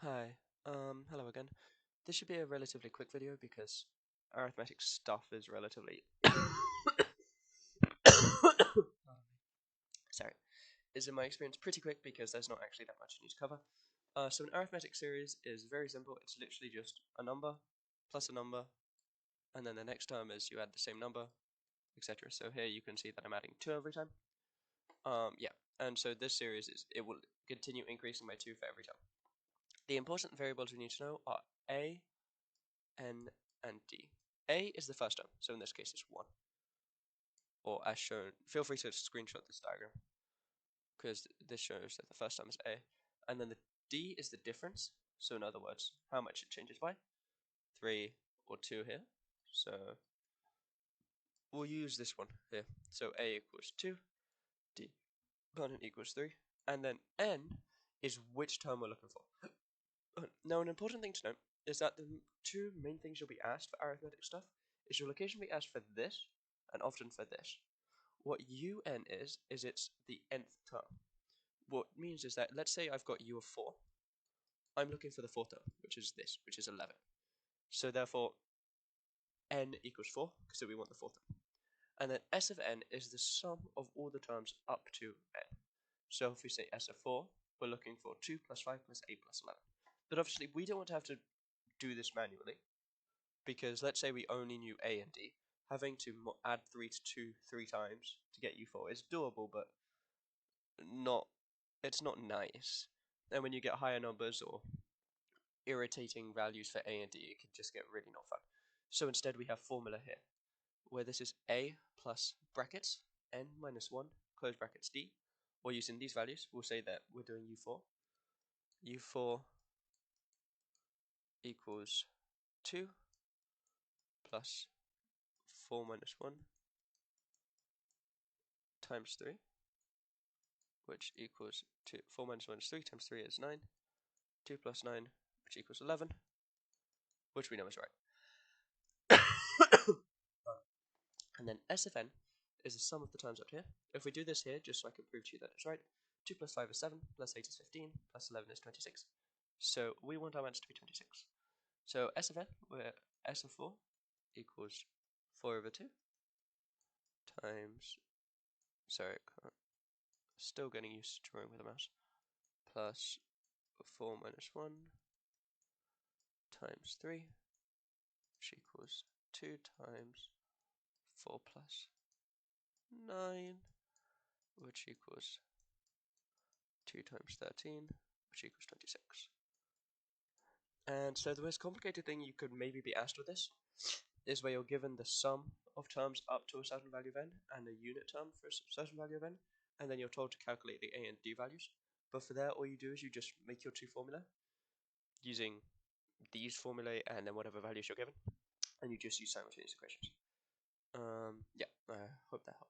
Hi, hello again. This should be a relatively quick video because arithmetic stuff is relatively sorry, is in my experience pretty quick because there's not actually that much you need to cover. So an arithmetic series is very simple. It's literally just a number plus a number, and then the next term is you add the same number, etc. So here you can see that I'm adding 2 every time. Yeah, and so this series it will continue increasing by 2 for every time. The important variables we need to know are a, n, and d. A is the first term, so in this case it's 1. Or as shown, feel free to screenshot this diagram, because this shows that the first term is A. And then the D is the difference, so in other words, how much it changes by. 3 or 2 here, so we'll use this one here. So A equals 2, D equals 3, and then N is which term we're looking for. Now an important thing to note is that the two main things you'll be asked for arithmetic stuff is you'll occasionally be asked for this, and often for this. What UN is it's the nth term. What it means is that, let's say I've got U of 4, I'm looking for the fourth term, which is this, which is 11. So therefore, n equals 4, so we want the fourth term. And then S of n is the sum of all the terms up to n. So if we say S of 4, we're looking for 2 plus 5 plus 8 plus 11. But obviously, we don't want to have to do this manually, because let's say we only knew A and D. Having to add 3 to 2 3 times to get U4 is doable, but it's not nice. And when you get higher numbers or irritating values for A and D, it can just get really not fun. So instead we have formula here, where this is A plus brackets, n minus 1, close brackets D, or using these values, we'll say that we're doing U4. U4 equals 2 plus 4 minus 1 times 3, which equals 2. 4 minus 1 is 3 times 3 is 9. 2 plus 9, which equals 11, which we know is right. And then S of n is the sum of the terms up here. If we do this here, just so I can prove to you that it's right, 2 plus 5 is 7, plus 8 is 15, plus 11 is 26. So we want our answer to be 26. So S of n, where S of 4 equals 4 over 2 times, sorry, still getting used to drawing with a mouse, plus 4 minus 1 times 3, which equals 2 times 4 plus 9, which equals 2 times 13, which equals 26. And so the most complicated thing you could maybe be asked with this is where you're given the sum of terms up to a certain value of n and a unit term for a certain value of n, and then you're told to calculate the a and d values. But for that, all you do is you just make your two formula using these formulae and then whatever values you're given, and you just use simultaneous equations. Yeah, I hope that helped.